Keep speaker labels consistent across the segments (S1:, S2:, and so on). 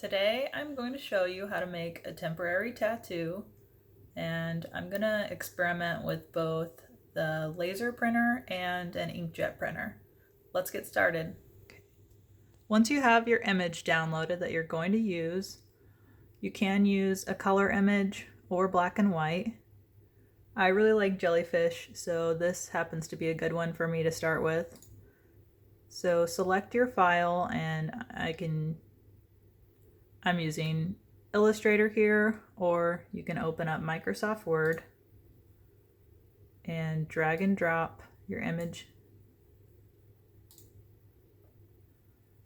S1: Today I'm going to show you how to make a temporary tattoo, and I'm going to experiment with both the laser printer and an inkjet printer. Let's get started. Once you have your image downloaded that you're going to use, you can use a color image or black and white. I really like jellyfish, so this happens to be a good one for me to start with. So select your file, and I'm using Illustrator here, or you can open up Microsoft Word and drag and drop your image.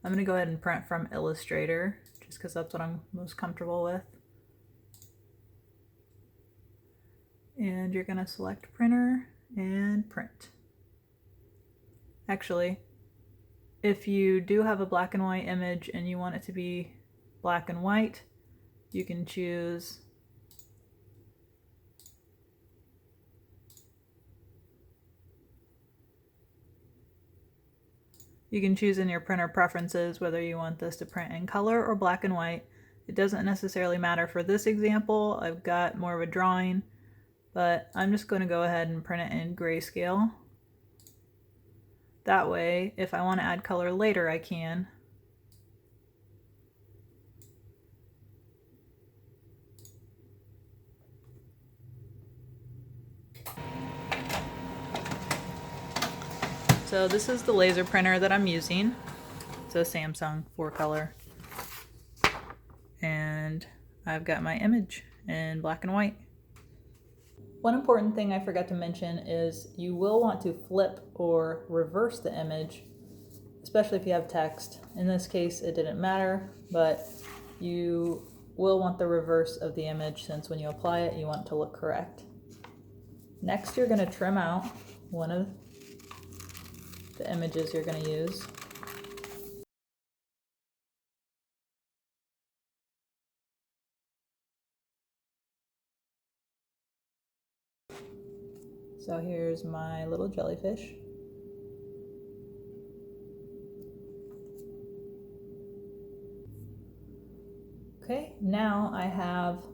S1: I'm going to go ahead and print from Illustrator just because that's what I'm most comfortable with. And you're going to select printer and print. Actually, if you do have a black and white image and you want it to be black and white, you can choose in your printer preferences whether you want this to print in color or black and white. It doesn't necessarily matter for this example. I've got more of a drawing, but I'm just going to go ahead and print it in grayscale. That way, if I want to add color later, I can. So this is the laser printer that I'm using. It's a Samsung 4-color. And I've got my image in black and white. One important thing I forgot to mention is you will want to flip or reverse the image, especially if you have text. In this case, it didn't matter, but you will want the reverse of the image since when you apply it, you want it to look correct. Next, you're going to trim out one of the images you're going to use. So here's my little jellyfish. Okay, now I have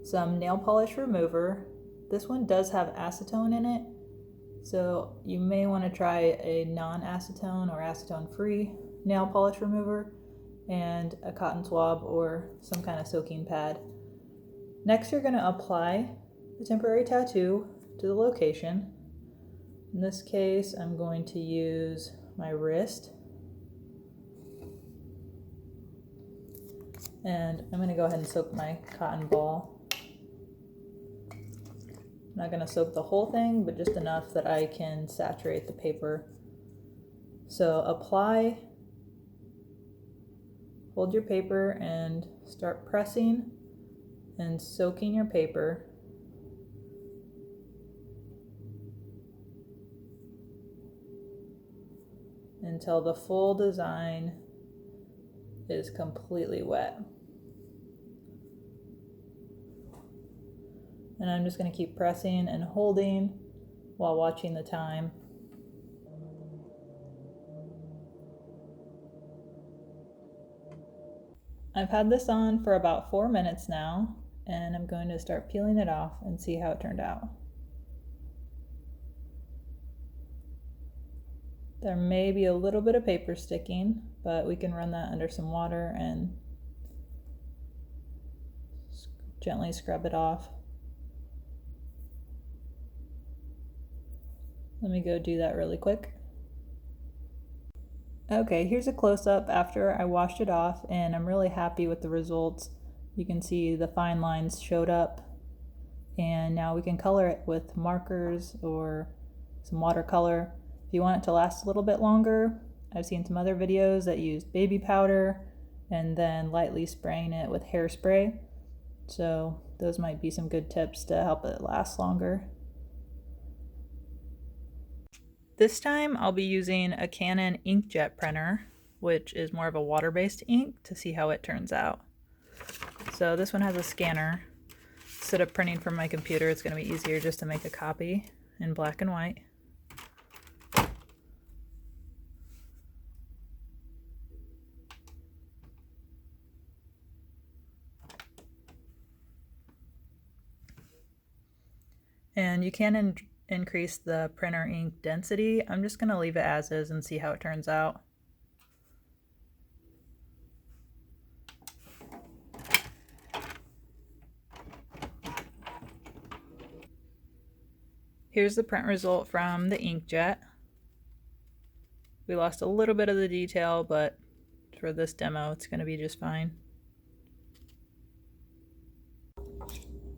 S1: some nail polish remover. This one does have acetone in it, so you may want to try a non-acetone or acetone-free nail polish remover and a cotton swab or some kind of soaking pad. Next, you're going to apply the temporary tattoo to the location. In this case, I'm going to use my wrist. And I'm going to go ahead and soak my cotton ball. I'm not going to soak the whole thing, but just enough that I can saturate the paper. So apply, hold your paper and start pressing and soaking your paper. Until the full design is completely wet. And I'm just going to keep pressing and holding while watching the time. I've had this on for about 4 minutes now, and I'm going to start peeling it off and see how it turned out. There may be a little bit of paper sticking, but we can run that under some water and gently scrub it off. Let me go do that really quick. Okay, here's a close-up after I washed it off, and I'm really happy with the results. You can see the fine lines showed up, and now we can color it with markers or some watercolor. If you want it to last a little bit longer, I've seen some other videos that use baby powder and then lightly spraying it with hairspray. So those might be some good tips to help it last longer. This time I'll be using a Canon inkjet printer, which is more of a water-based ink, to see how it turns out. So this one has a scanner. Instead of printing from my computer, it's going to be easier just to make a copy in black and white. And you can increase the printer ink density. I'm just going to leave it as is and see how it turns out. Here's the print result from the inkjet. We lost a little bit of the detail, but for this demo, it's going to be just fine.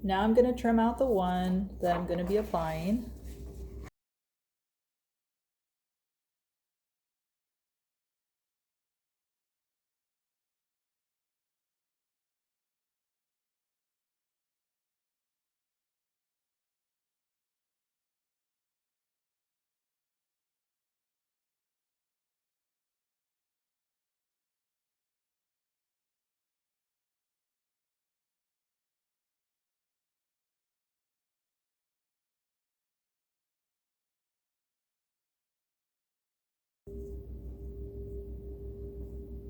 S1: Now I'm going to trim out the one that I'm going to be applying.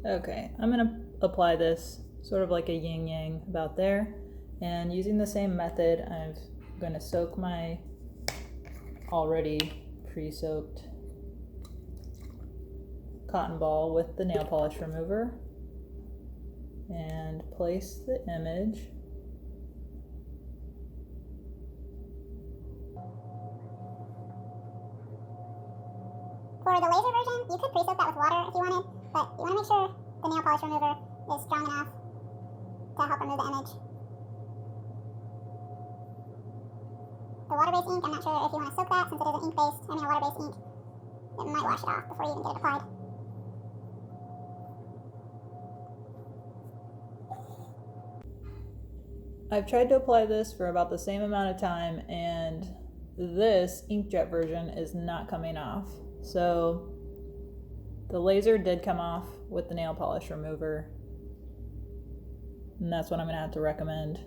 S1: Okay, I'm going to apply this sort of like a yin-yang about there. And using the same method, I'm going to soak my already pre-soaked cotton ball with the nail polish remover and place the image.
S2: For the laser version, you could pre-soak that with water if you wanted, but you want to make sure the nail polish remover is strong enough to help remove the image. The water-based ink, I'm not sure if you want to soak that since it is an ink-based, a water-based ink. It might wash it off before you even get it applied.
S1: I've tried to apply this for about the same amount of time, and this inkjet version is not coming off. So the laser did come off with the nail polish remover, and that's what I'm going to have to recommend